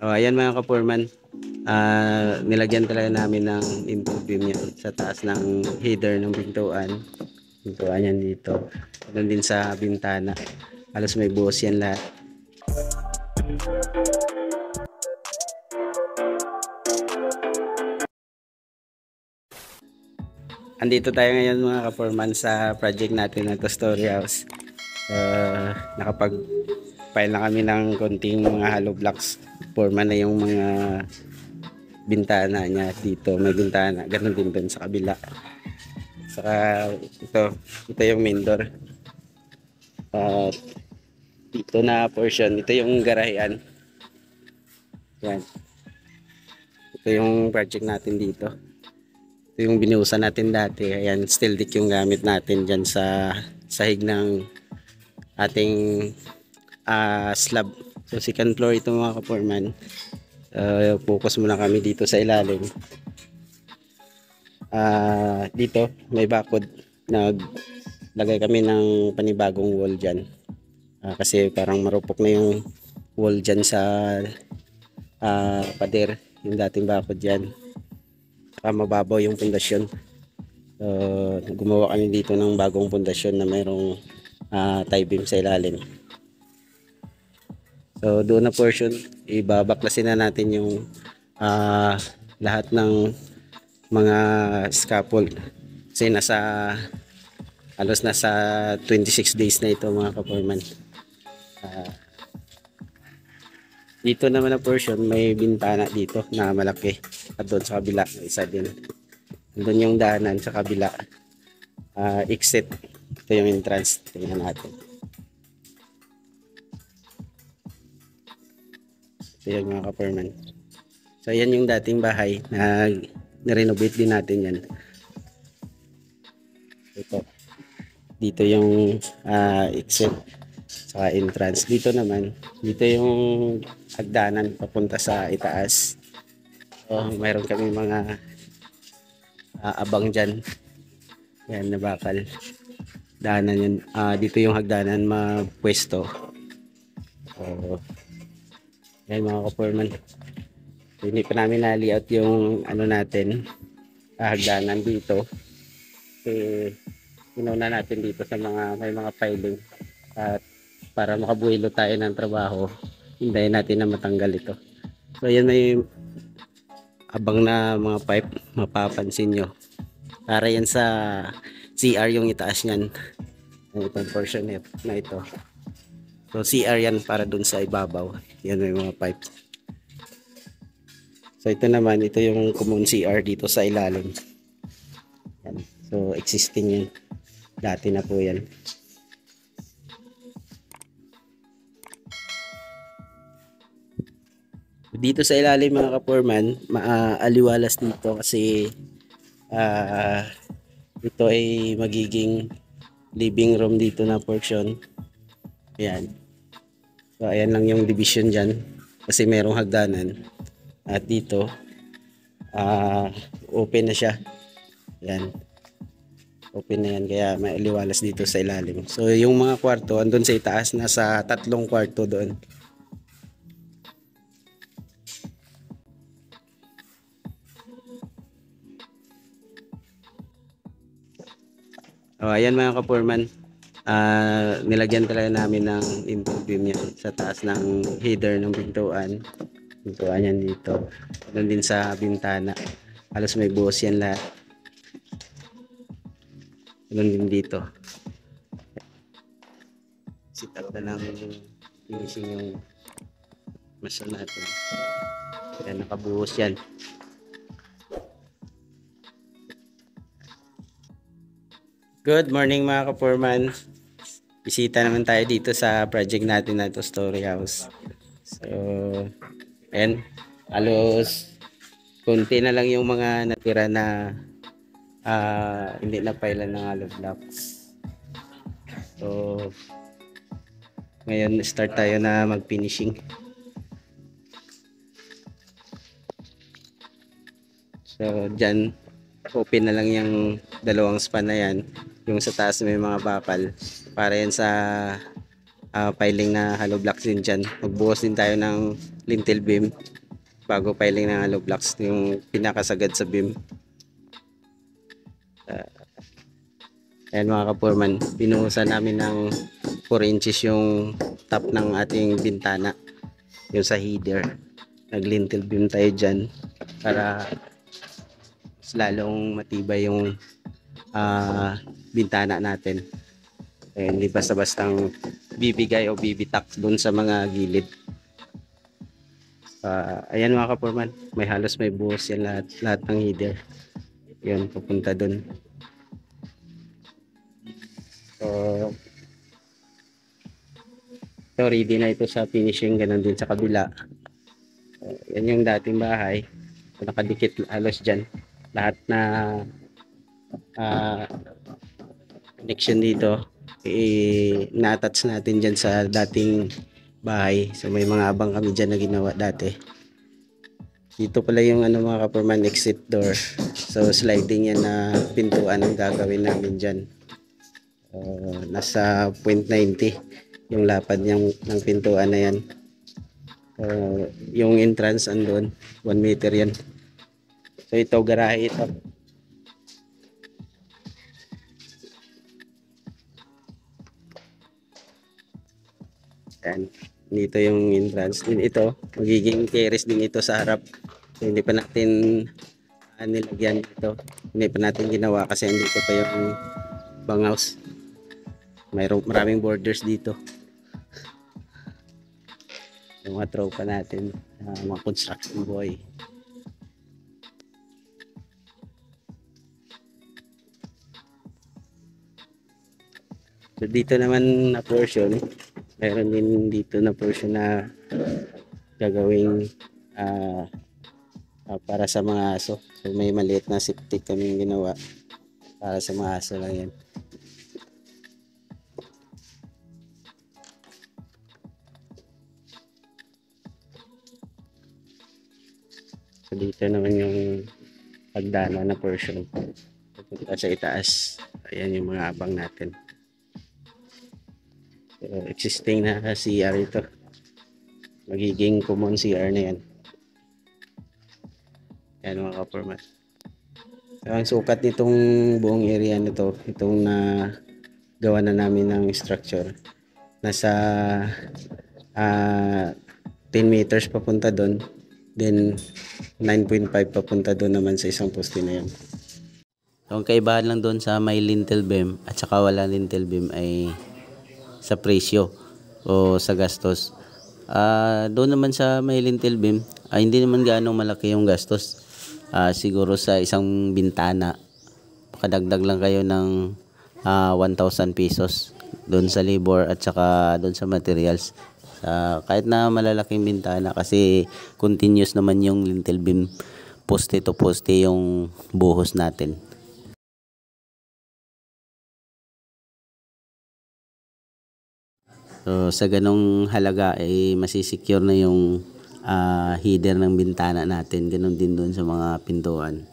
Ayan mga ka-foreman, nilagyan talaga namin ng interview niya sa taas ng header ng pintuan. Pintuan yan dito. Ganun din sa bintana. Halos may buhos yan lahat. Andito tayo ngayon mga ka-foreman sa project natin na to Story House. Nakapag-file na kami ng konting mga hollow blocks. Foreman na yung mga bintana niya dito. May bintana. Ganun din dun sa kabila. Saka ito yung main door. Dito na portion. Ito yung garahean. Yan. Ito yung project natin dito. Ito yung binuhusan natin dati. Ayan, steel deck yung gamit natin dyan sa sahig ng ating slab. So second floor ito mga ka-foreman. Focus muna kami dito sa ilalim. Dito may bakod. Naglagay kami ng panibagong wall dyan. Kasi parang marupok na yung wall dyan sa pader. Yung dating bakod dyan. Mababaw yung pundasyon. Gumawa kami dito ng bagong pundasyon na mayroong tie beam sa ilalim. So doon na portion, ibabaklasin na natin yung lahat ng mga scaffold. Kasi halos nasa 26 days na ito mga ka-foreman. Dito naman na portion, may bintana dito na malaki. At doon sa kabila, isa din. Doon yung daanan sa kabila. Exit. Ito yung entrance. Tingnan natin. Ito yung mga ka-foreman. So, yan yung dating bahay na nirenovate din natin yan. Ito. Dito yung exit sa entrance. Dito naman, dito yung hagdanan papunta sa itaas. So, mayroon kami mga abang dyan. Yan na bakal. Daanan yan. Dito yung hagdanan mapwesto. So, yan mga ka-foreman. Hindi pa namin na-layout yung ano natin, hagdanan dito. Kasi inuna natin dito sa may mga piling. At para makabuhilo tayo ng trabaho, hintayin natin na matanggal ito. So yan, may abang na mga pipe, mapapansin nyo. Para yan sa CR yung itaas nyan. Itong portion na ito. So CR yan para dun sa ibabaw. Yan may mga pipe. So ito naman, ito yung common CR dito sa ilalim. Yan. So existing yan. Dati na po yan. Dito sa ilalim mga ka-foreman, aliwalas dito kasi ito ay magiging living room dito na portion. Ayan. So ayan lang yung division dyan kasi merong hagdanan. At dito open na siya. Ayan. Open na yan kaya may aliwalas dito sa ilalim. So yung mga kwarto andun sa itaas, nasa 3 kwarto doon. Ayan mga ka-foreman, nilagyan talaga namin ng interview niya sa taas ng header ng pintuan. Pintuan yan dito. Ganun din sa bintana. Halos may buhos yan lahat. Ganun din dito. Sitat na ng finishing yung masya natin. Kaya nakabuhos yan. Good morning mga ka-foreman. Bisita naman tayo dito sa project natin na to Story House. So, ayan, halos konti na lang yung mga natira na hindi na pailan ng hollow blocks. So, ngayon start tayo na mag-finishing. So, dyan, open na lang yung dalawang span na yan. Yung sa taas may mga bakal para yan sa piling na hollow blocks din dyan. Magbuhos din tayo ng lintel beam bago piling ng hollow blocks, yung pinakasagad sa beam. Ayan mga ka-foreman, binuhusan namin ng 4 inches yung top ng ating bintana, yung sa header. Nag-lintel beam tayo dyan para mas lalong matibay yung bintana natin. Hindi basta-bastang bibigay o bibitak dun sa mga gilid. Ayan mga ka-foreman, may buhos yan lahat ng header. Yun, pupunta dun. So, ready na ito sa finishing. Ganun din sa kabila. Yan yung dating bahay. Nakadikit halos dyan. Lahat na connection dito, na-attach natin dyan sa dating bahay. So, may mga abang kami dyan na ginawa dati. Dito pala yung mga ka-foreman, exit door. So, sliding yan na pintuan ang gagawin namin dyan. Nasa 0.90 yung lapad ng pintuan na yan. Yung entrance andun 1 meter yan. So ito garahe ito. Yan, dito yung entrance din. Ito magiging terrace din ito sa harap. So, hindi pa natin nilagyan dito, hindi pa natin ginawa kasi andito pa yung banghouse. Maraming borders dito. Yung mga tropa natin, mga construction boy. So dito naman na portion, mayroon din dito na portion na gagawing para sa mga aso. So may maliit na septic kaming ginawa para sa mga aso lang yan. So dito naman yung pagdana na portion pupunta sa itaas. Ayan yung mga abang natin. So, existing na CR ito. Magiging common CR na yan. Ayan mga ka-foreman. So, ang sukat nitong buong area nito, itong gawa na namin ng structure, nasa 10 meters papunta doon. Then 9.5 papunta doon naman sa isang poste na yun. So, ang kaibahan lang doon sa may lintel beam at saka wala lintel beam ay sa presyo o sa gastos. Doon naman sa may lintel beam, hindi naman gaano malaki yung gastos. Siguro sa isang bintana, makadagdag lang kayo ng 1,000 pesos doon sa labor at saka doon sa materials. Kahit na malalaking bintana kasi continuous naman yung lintel beam, poste to poste yung buhos natin. So sa ganong halaga ay masisecure na yung header ng bintana natin. Ganon din doon sa mga pintuan.